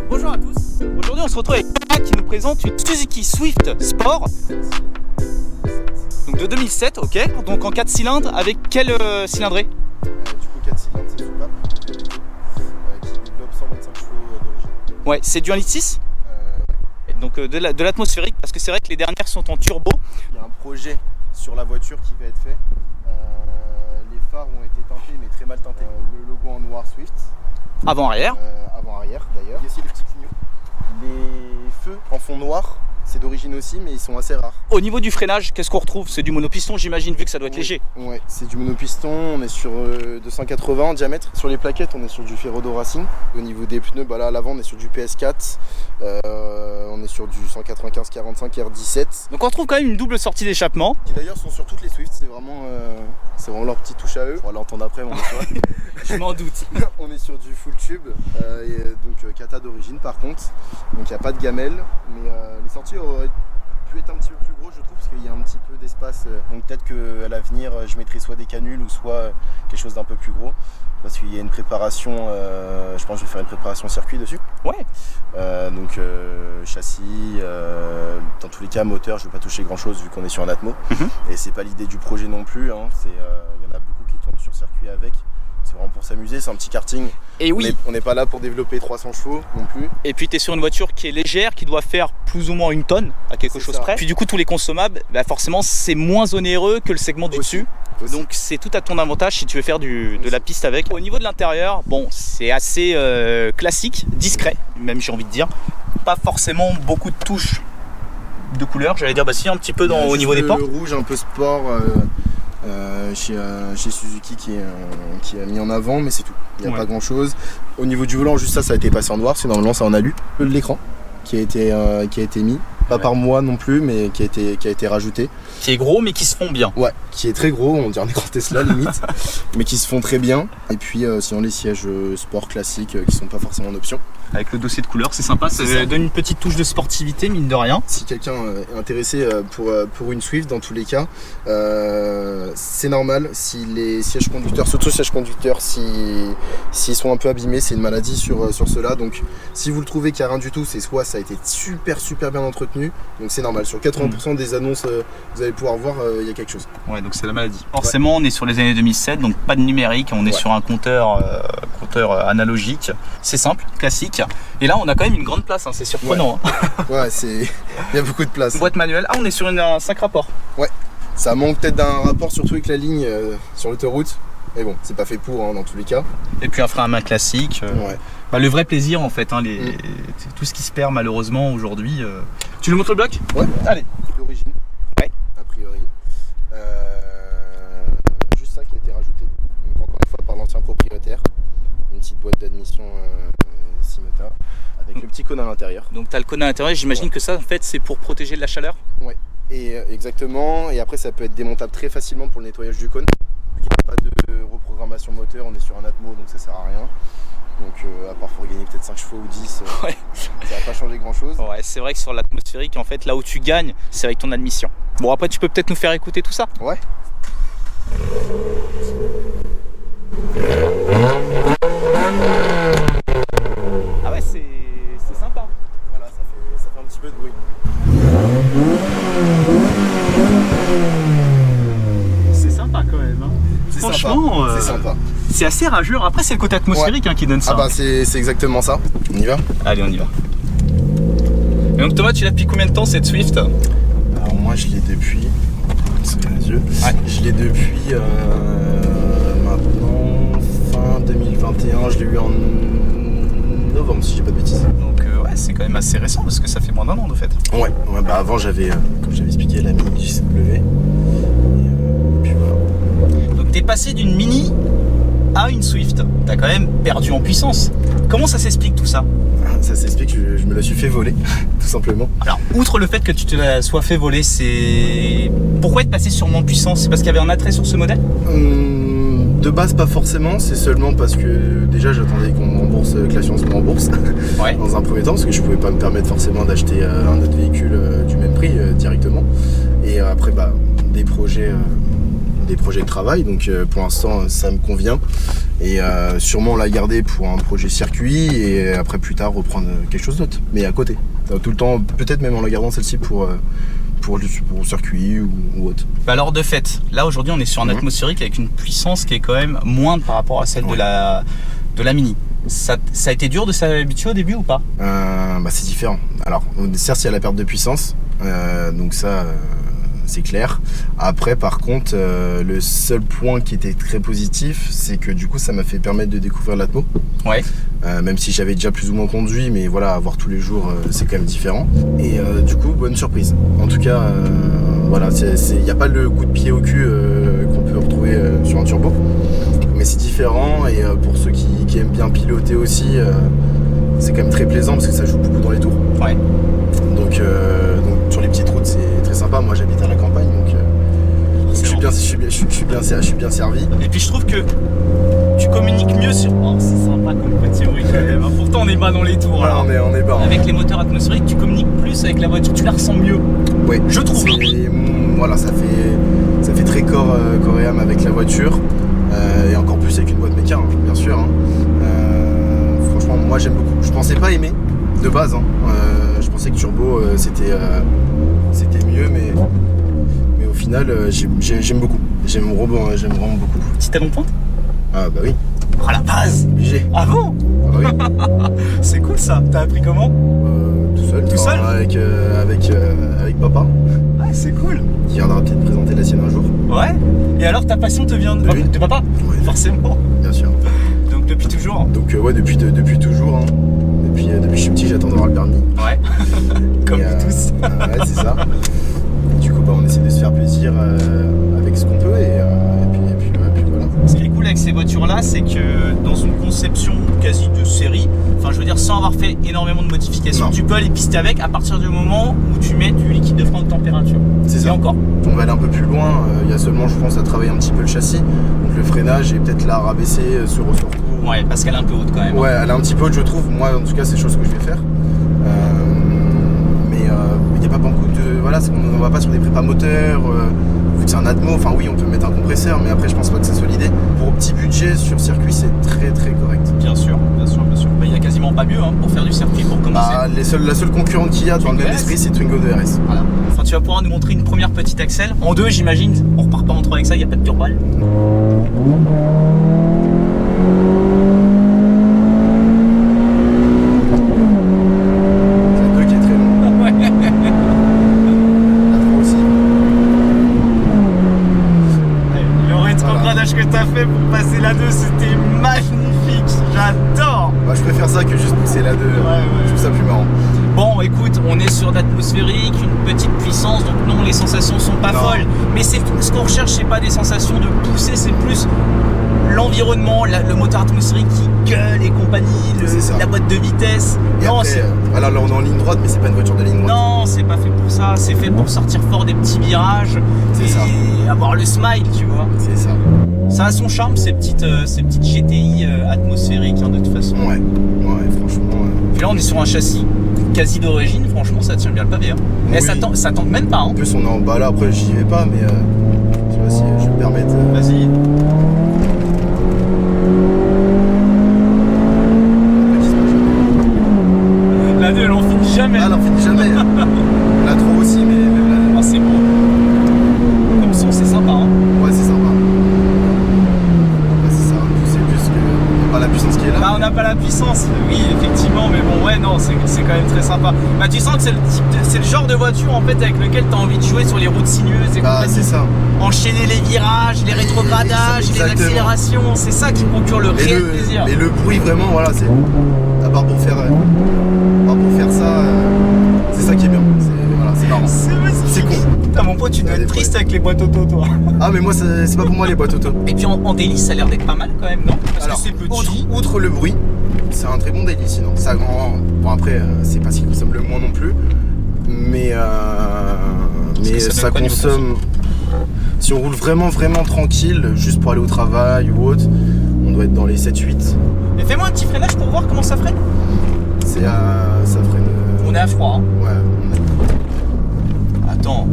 Bonjour à tous, aujourd'hui on se retrouve avec Thomas qui nous présente une Suzuki Swift Sport donc de 2007, ok, donc en 4 cylindres, avec quel cylindrée? Du coup 4 cylindres c'est soupape qui développe 125 chevaux d'origine. Ouais, c'est du 1,6 litre donc de l'atmosphérique, parce que c'est vrai que les dernières sont en turbo. Il y a un projet sur la voiture qui va être fait. Les phares ont été teintés mais très mal teintés. Le logo en noir Swift. Avant-arrière. Avant-arrière d'ailleurs. Il y a aussi les petits clignots. Les feux en fond noir, c'est d'origine aussi, mais ils sont assez rares. Au niveau du freinage, qu'est-ce qu'on retrouve? C'est du monopiston, j'imagine, vu que ça doit être léger. Ouais, c'est du monopiston, on est sur 280 en diamètre. Sur les plaquettes, on est sur du Ferrodo Racing. Au niveau des pneus, bah là à l'avant, on est sur du PS4. On est sur du 195/45 R17. Donc on retrouve quand même une double sortie d'échappement. Qui d'ailleurs sont sur toutes les Swift, c'est vraiment leur petite touche à eux. On va l'entendre après, mais on est sur... Je m'en doute. On est sur du full tube, donc kata d'origine par contre. Donc il n'y a pas de gamelle, mais les sorties auraient pu être un petit peu plus gros je trouve, parce qu'il y a un petit peu d'espace. Donc peut-être qu'à l'avenir je mettrai soit des canules ou soit quelque chose d'un peu plus gros. Parce qu'il y a une préparation, je pense que je vais faire une préparation circuit dessus. Ouais. Donc châssis, dans tous les cas moteur, je ne vais pas toucher grand chose vu qu'on est sur un Atmo. Et c'est pas l'idée du projet non plus, hein. Il y en a beaucoup qui tournent sur circuit avec. C'est vraiment pour s'amuser, c'est un petit karting. Et oui. On n'est pas là pour développer 300 chevaux non plus. Et puis tu es sur une voiture qui est légère, qui doit faire plus ou moins 1 tonne à quelque chose près. Puis du coup tous les consommables, bah forcément c'est moins onéreux que le segment du dessus. Donc c'est tout à ton avantage si tu veux faire de la piste avec. Au niveau de l'intérieur, bon c'est assez classique, discret même j'ai envie de dire. Pas forcément beaucoup de touches de couleurs, j'allais dire bah si un petit peu au niveau des portes. Le rouge un peu sport chez Suzuki qui a mis en avant, mais c'est tout. Il n'y a pas grand chose. Au niveau du volant, juste ça a été passé en noir, c'est normalement c'est en alu. L'écran qui a été mis, pas par moi non plus, mais qui a été rajouté. Qui est gros mais qui se font bien. Ouais, qui est très gros, on dirait un écran Tesla limite, mais qui se font très bien. Et puis sinon les sièges sport classiques qui sont pas forcément en option. Avec le dossier de couleur, c'est sympa, ça donne une petite touche de sportivité mine de rien. Si quelqu'un est intéressé pour une Swift, dans tous les cas, c'est normal si les sièges conducteurs, surtout les sièges conducteurs, s'ils sont un peu abîmés, c'est une maladie sur ceux-là. Donc si vous le trouvez qu'il n'y a rien du tout, c'est soit ça a été super bien entretenu, donc c'est normal. Sur 80% des annonces, vous allez pouvoir voir, il y a quelque chose. Ouais, donc c'est la maladie. Forcément, on est sur les années 2007, donc pas de numérique, on est sur un compteur analogique. C'est simple, classique. Et là, on a quand même une grande place, hein, c'est surprenant. Ouais, il y a beaucoup de place. Boîte manuelle. Ah, on est sur un 5 rapports. Ouais, ça manque peut-être d'un rapport, surtout avec la ligne sur l'autoroute. Mais bon, c'est pas fait pour dans tous les cas. Et puis un frein à main classique. Ouais. Bah, le vrai plaisir en fait, hein, tout ce qui se perd malheureusement aujourd'hui. Tu nous montres le bloc? Ouais. Allez. L'origine. Ouais. A priori. Juste ça qui a été rajouté. Donc encore une fois par l'ancien propriétaire. Une petite boîte d'admission Simeta avec le petit cône à l'intérieur. Donc tu as le cône à l'intérieur, j'imagine que ça en fait c'est pour protéger de la chaleur? Ouais. Et exactement. Et après ça peut être démontable très facilement pour le nettoyage du cône. Il n'y a pas de reprogrammation moteur, on est sur un Atmo donc ça sert à rien. Donc à part pour gagner peut-être 5 chevaux ou 10, ça va pas changer grand chose. Ouais, c'est vrai que sur l'atmosphérique en fait là où tu gagnes c'est avec ton admission. Bon après tu peux peut-être nous faire écouter tout ça? Ouais. Ah ouais c'est sympa. Voilà, ça fait un petit peu de bruit. C'est sympa quand même. Hein. Franchement, c'est sympa. C'est assez rageur. Après, c'est le côté atmosphérique qui donne ça. Ah bah c'est exactement ça. On y va? Allez, on y va. Et donc Thomas, tu l'as depuis combien de temps cette Swift? Alors moi je l'ai depuis... les yeux. Ouais. Je l'ai depuis maintenant fin 2021. Je l'ai eu en novembre si j'ai pas de bêtises. Donc ouais, c'est quand même assez récent parce que ça fait moins d'un an de fait. Ouais, bah avant j'avais, comme j'avais expliqué, la Mini JCW. Et puis voilà. Donc t'es passé d'une Mini à une Swift. T'as quand même perdu en puissance. Comment ça s'explique tout ça? Ça s'explique, je me la suis fait voler, tout simplement. Alors, outre le fait que tu te la sois fait voler, c'est... Pourquoi être passé sur moins puissance? C'est parce qu'il y avait un attrait sur ce modèle? De base, pas forcément, c'est seulement parce que déjà j'attendais qu'on me rembourse, que l'assurance me rembourse Ouais. dans un premier temps, parce que je pouvais pas me permettre forcément d'acheter un autre véhicule du même prix directement. Et après, des projets de travail, donc pour l'instant ça me convient. Et sûrement la garder pour un projet circuit et après plus tard reprendre quelque chose d'autre, mais à côté. Tout le temps, peut-être même en la gardant celle-ci pour circuit ou autre. Alors de fait, là aujourd'hui on est sur un atmosphérique avec une puissance qui est quand même moindre par rapport à celle de la Mini. Ça a été dur de s'habituer au début ou pas? C'est différent. Alors certes il y a la perte de puissance, donc ça c'est clair. Après par contre le seul point qui était très positif, c'est que du coup ça m'a fait permettre de découvrir l'atmo. Ouais. Même si j'avais déjà plus ou moins conduit, mais voilà, à voir tous les jours c'est quand même différent. Et du coup bonne surprise. En tout cas voilà, il n'y a pas le coup de pied au cul qu'on peut retrouver sur un turbo. Mais c'est différent et pour ceux qui aiment bien piloter aussi, c'est quand même très plaisant parce que ça joue beaucoup dans les tours. Ouais. Donc sur les petites routes c'est très sympa. Moi j'habite à la campagne donc je suis bien servi. Et puis je trouve que tu communiques mieux sur... Oh, c'est sympa comme théorie quand même. Pourtant on est bas dans les tours. Voilà, on est bas. Avec les moteurs atmosphériques, tu communiques plus avec la voiture, tu la ressens mieux. Oui. Je trouve. Voilà, ça fait très corps et âme avec la voiture. Et encore plus avec une boîte méca, hein, bien sûr. Hein. Franchement, moi j'aime beaucoup. Je pensais pas aimer de base. Hein. Je pensais que turbo c'était mieux, mais au final j'aime beaucoup. J'aime vraiment beaucoup. Petit talon pointe? Ah bah oui. Ah la base. Obligé. Ah bon? Ah oui. C'est cool ça. T'as appris comment? Tout seul. Tout seul? Avec papa. Ouais, c'est cool. Qui viendra peut-être présenter la sienne un jour. Ouais. Et alors ta passion te vient de papa? Oui. Forcément. Bien sûr. Donc depuis toujours? Donc ouais, depuis toujours. Hein. Depuis que je suis petit, j'attends d'avoir le permis. Ouais. Comme nous tous. Ouais, c'est ça. Du coup, on essaie de se faire plaisir avec ce qu'on peut et puis voilà. Ce qui est cool avec ces voitures-là, c'est que dans une conception quasi de série, enfin je veux dire sans avoir fait énormément de modifications, tu peux aller pister avec à partir du moment où tu mets du liquide de frein de température. C'est ça. Encore. On va aller un peu plus loin. Il y a seulement, je pense, à travailler un petit peu le châssis, donc le freinage et peut-être la rabaisser sur ressort. Ouais, parce qu'elle est un peu haute quand même. Ouais, elle est un petit peu haute, je trouve. Moi, en tout cas, c'est chose que je vais faire. Mais il n'y a pas beaucoup de... Voilà, on ne va pas sur des prépas moteurs, vu que c'est un atmo. Enfin oui, on peut mettre un compresseur, mais après, je pense pas que ça soit l'idée. Pour petit budget, sur circuit, c'est très très correct. Bien sûr. Il y a quasiment pas mieux pour faire du circuit pour commencer. La seule concurrente qu'il y a dans le même esprit, c'est Twingo de RS. Voilà. Enfin, tu vas pouvoir nous montrer une première petite axle. En deux, j'imagine. On repart pas en trois avec ça, il n'y a pas de turbale. Que t'as fait pour passer la 2, c'était magnifique, j'adore. Je préfère ça que juste pousser la 2, je trouve ça plus marrant. Bon écoute, on est sur d'atmosphérique, une petite puissance, donc non les sensations sont pas folles, mais c'est ce qu'on recherche, c'est pas des sensations de pousser, c'est plus l'environnement, le moteur atmosphérique qui gueule et compagnie, la boîte de vitesse. Et non, après, là on est en ligne droite, mais c'est pas une voiture de ligne droite. Non, c'est pas fait pour ça, c'est fait pour sortir fort des petits virages et avoir le smile, tu vois. C'est ça. Ça a son charme, ces petites GTI atmosphériques, de toute façon. Ouais, franchement. Puis là, on est sur un châssis quasi d'origine, franchement, ça tient bien le pavé. Oui. Et ça tente même pas. En plus, on est en bas là, après, j'y vais pas, mais je sais pas si je vais me permettre. Vas-y. La 2, elle en finit jamais. Ah, elle en finit jamais. La 3 aussi, mais même la 2. Ah, c'est beau. Comme son, c'est sympa. Ouais, c'est sympa. La puissance qui est là. On n'a pas la puissance, oui effectivement, mais bon ouais non c'est quand même très sympa. Tu sens que c'est le genre de voiture en fait avec lequel tu as envie de jouer sur les routes sinueuses et c'est ça. Enchaîner les virages, les rétrogradages, les accélérations, c'est ça qui procure le réel plaisir. Et le bruit vraiment voilà, c'est à part pour faire ça, c'est ça qui est bien. C'est marrant. C'est con. Putain mon pote, tu dois être triste avec les boîtes auto toi. Ah mais moi c'est pas pour moi les boîtes auto. Et puis en délice ça a l'air d'être pas mal quand même, non? Parce alors, que c'est petit. Outre le bruit, c'est un très bon daily sinon. Ça, bon après, c'est pas ce qui consomme le moins non plus. Mais ça consomme... Si on roule vraiment tranquille, juste pour aller au travail ou autre, on doit être dans les 7-8. Et fais-moi un petit freinage pour voir comment ça freine. Ça freine... On est à froid, hein. Ouais. Attends.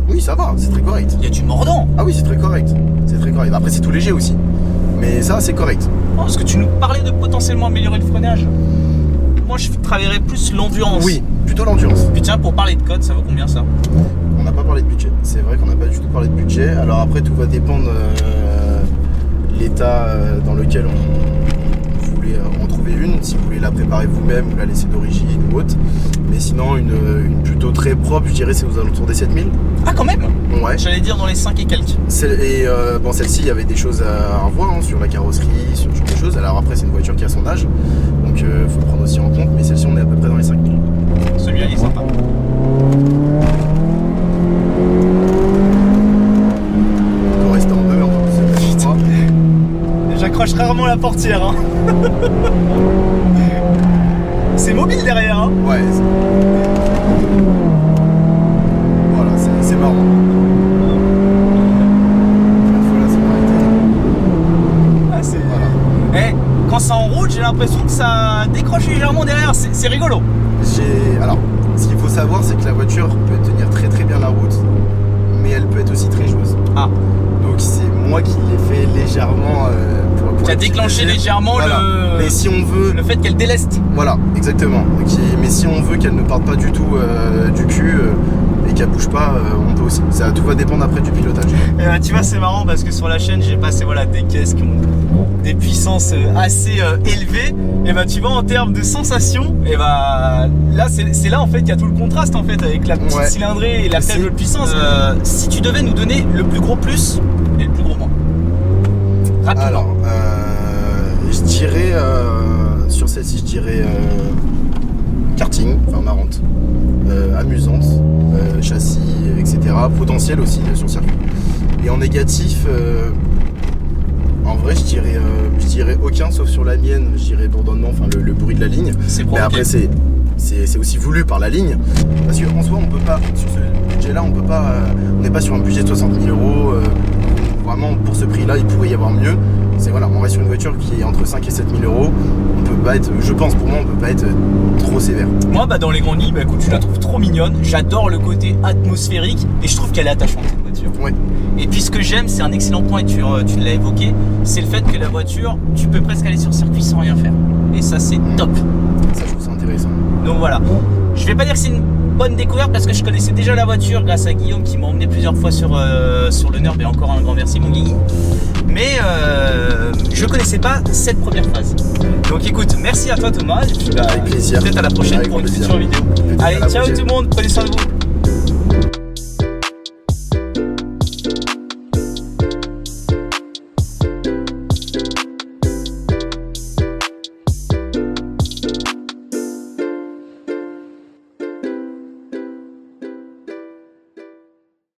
Oui, ça va, c'est très correct. Il y a du mordant. Ah oui, c'est très correct. C'est très correct. Après, c'est tout léger aussi. Mais ça, c'est correct. Oh, parce que tu nous parlais de potentiellement améliorer le freinage. Moi, je travaillerais plus l'endurance. Oui, plutôt l'endurance. Puis tiens, pour parler de code, ça vaut combien ça? On n'a pas parlé de budget. C'est vrai qu'on n'a pas du tout parlé de budget. Alors après, tout va dépendre l'état dans lequel on voulait en trouver une. Si vous voulez la préparer vous-même ou la laisser d'origine ou autre. Mais sinon, une plutôt très propre, je dirais, c'est aux alentours des 7000. Ah, quand même. Ouais. J'allais dire dans les 5 et quelques. Bon, celle-ci, il y avait des choses à revoir hein, sur la carrosserie, sur ce genre de choses. Alors après, c'est une voiture qui a son âge. Donc, faut le prendre aussi en compte. Mais celle-ci, on est à peu près dans les 5000. Celui-là, il est sympa. On reste en deux, hein. J'accroche rarement la portière. Hein. C'est mobile derrière. Hein. Ouais. Voilà, c'est marrant. Voilà, c'est Ah, voilà. Quand ça enroule, j'ai l'impression que ça décroche légèrement derrière. C'est rigolo. Alors, ce qu'il faut savoir, c'est que la voiture peut tenir très bien la route, mais elle peut être aussi très joueuse. Ah. Donc c'est moi qui l'ai fait légèrement pour tu as déclenché légèrement Mais si on veut... le fait qu'elle déleste. Voilà, exactement. Mais si on veut qu'elle ne parte pas du tout du cul et qu'elle bouge pas, on peut aussi. Ça, tout va dépendre après du pilotage. Et bah, tu vois, c'est marrant parce que sur la chaîne, j'ai passé des caisses qui ont des puissances assez élevées. Et bah, tu vois, en termes de sensations, et bah, là, c'est là en fait qu'il y a tout le contraste en fait avec la petite cylindrée et la faible puissance. Si tu devais nous donner le plus gros plus et le plus gros moins. Rapidement. Alors, je dirais sur celle-ci, je dirais karting, enfin marrante, amusante, châssis, etc. Potentiel aussi sur le circuit. Et en négatif, en vrai, je dirais aucun, sauf sur la mienne, je dirais bourdonnement, enfin le bruit de la ligne. Mais après, c'est aussi voulu par la ligne, parce qu'en soi, on peut pas, sur ce budget-là, on n'est pas sur un budget de 60 000 €. Vraiment, pour ce prix-là, il pourrait y avoir mieux. On reste sur une voiture qui est entre 5 et 7 000 €. On peut pas être, je pense pour moi, on peut pas être trop sévère. Moi, dans les grandes lignes, écoute, je la trouve trop mignonne. J'adore le côté atmosphérique et je trouve qu'elle est attachante cette voiture. Ouais. Et puis ce que j'aime, c'est un excellent point et tu l'as évoqué, c'est le fait que la voiture, tu peux presque aller sur circuit sans rien faire. Et ça, c'est top. Ça, je trouve ça intéressant. Donc voilà. Je vais pas dire que c'est une bonne découverte parce que je connaissais déjà la voiture grâce à Guillaume qui m'a emmené plusieurs fois sur le NURB et encore un grand merci mon Guigui. Mais je connaissais pas cette première phase. Donc écoute, merci à toi Thomas et puis avec plaisir. Peut-être à la prochaine pour une future vidéo. Allez, ciao tout le monde, prenez soin de vous.